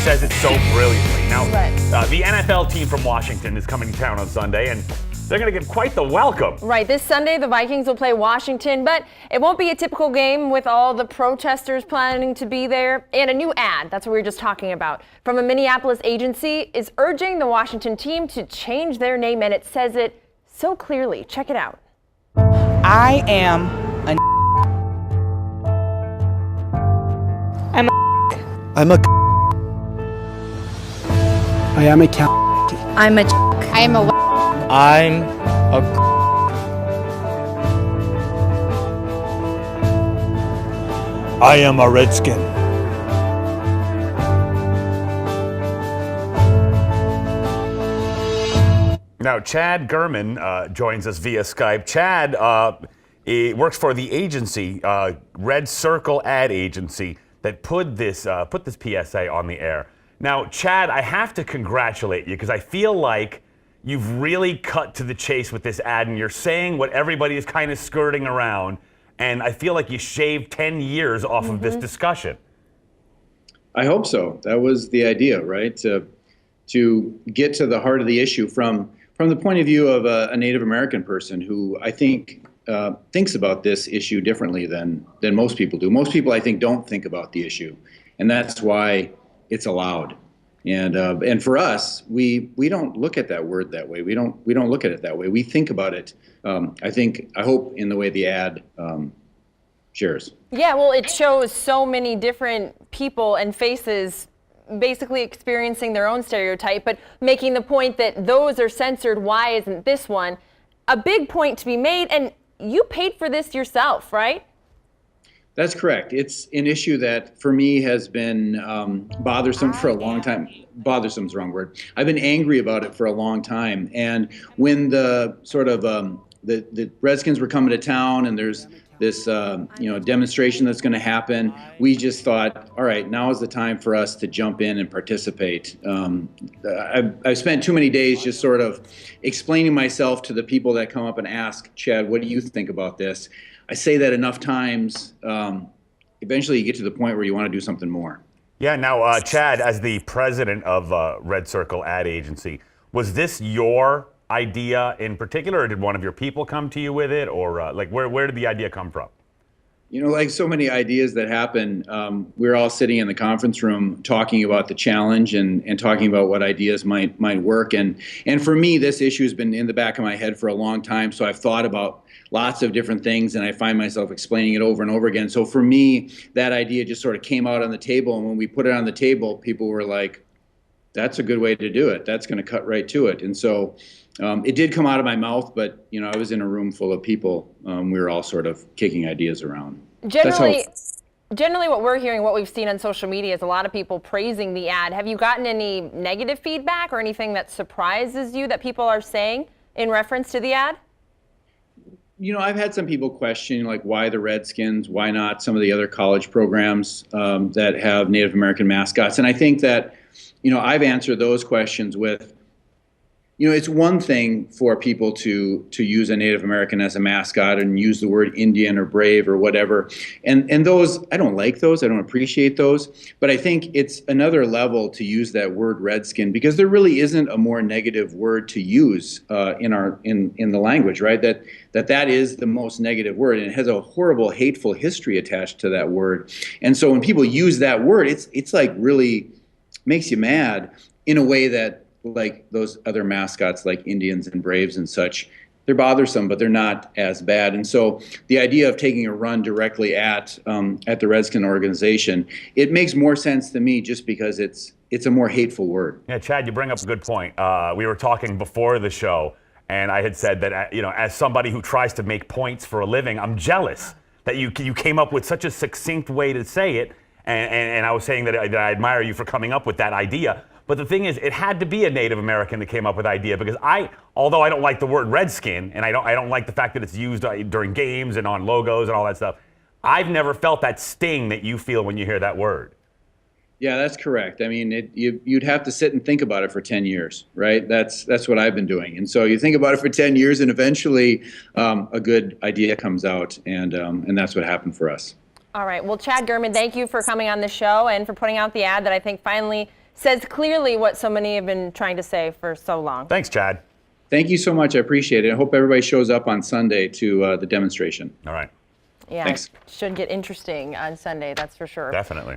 says it so brilliantly. Now, Right. The NFL team from Washington is coming to town on Sunday, and they're going to get quite the welcome. Right. This Sunday, the Vikings will play Washington, but it won't be a typical game with all the protesters planning to be there. And a new ad, that's what we were just talking about, from a Minneapolis agency is urging the Washington team to change their name, and it says it so clearly. Check it out. I am a I'm a I am a cow. I'm a I'm a I'm a I am a redskin. Now, Chad Germann joins us via Skype. Chad he works for the agency, Red Circle Ad Agency, that put this PSA on the air. Now, Chad, I have to congratulate you because I feel like you've really cut to the chase with this ad, and you're saying what everybody is kind of skirting around, and I feel like you shaved 10 years off of this discussion. I hope so. That was the idea, right? To get to the heart of the issue from the point of view of a Native American person who I think thinks about this issue differently than most people do. Most people, I think, don't think about the issue, and that's why it's allowed. And for us, we don't look at that word that way. We don't look at it that way. We think about it. I hope in the way the ad shares. Yeah, well, it shows so many different people and faces basically experiencing their own stereotype, but making the point that those are censored. Why isn't this one? A big point to be made, and you paid for this yourself, right? That's correct. It's an issue that for me has been bothersome for a long time. Bothersome is the wrong word. I've been angry about it for a long time. And when the sort of the Redskins were coming to town and there's this demonstration that's going to happen, we just thought, all right, now is the time for us to jump in and participate. I've spent too many days just sort of explaining myself to the people that come up and ask, Chad, what do you think about this? I say that enough times, eventually you get to the point where you want to do something more. Yeah, now, Chad, as the president of Red Circle Ad Agency, was this your idea in particular, or did one of your people come to you with it, or where did the idea come from? You know, like so many ideas that happen, we're all sitting in the conference room talking about the challenge and talking about what ideas might work. And for me, this issue has been in the back of my head for a long time, so I've thought about lots of different things, and I find myself explaining it over and over again. So for me, that idea just sort of came out on the table, and when we put it on the table, people were like, that's a good way to do it. That's going to cut right to it. And so it did come out of my mouth, but I was in a room full of people. We were all sort of kicking ideas around. Generally what we're hearing, what we've seen on social media is a lot of people praising the ad. Have you gotten any negative feedback or anything that surprises you that people are saying in reference to the ad? I've had some people question, like, why the Redskins? Why not some of the other college programs that have Native American mascots? And I think that, I've answered those questions with, it's one thing for people to use a Native American as a mascot and use the word Indian or brave or whatever. And those, I don't like those. I don't appreciate those. But I think it's another level to use that word redskin, because there really isn't a more negative word to use in the language, right? That is the most negative word, and it has a horrible, hateful history attached to that word. And so when people use that word, it's like really makes you mad in a way that, like those other mascots like Indians and Braves and such, they're bothersome, but they're not as bad. And so the idea of taking a run directly at the Redskin organization, it makes more sense to me just because it's a more hateful word. Yeah, Chad, you bring up a good point. We were talking before the show, and I had said that, as somebody who tries to make points for a living, I'm jealous that you came up with such a succinct way to say it. And I was saying that I admire you for coming up with that idea. But the thing is, it had to be a Native American that came up with the idea, because although I don't like the word redskin, and I don't like the fact that it's used during games and on logos and all that stuff, I've never felt that sting that you feel when you hear that word. Yeah, that's correct. I mean, you'd have to sit and think about it for 10 years, right? That's what I've been doing. And so you think about it for 10 years, and eventually a good idea comes out, and that's what happened for us. All right. Well, Chad Germann, thank you for coming on the show and for putting out the ad that I think finally says clearly what so many have been trying to say for so long. Thanks, Chad. Thank you so much. I appreciate it. I hope everybody shows up on Sunday to the demonstration. All right. Yeah, Thanks. it should get interesting on Sunday, that's for sure. Definitely.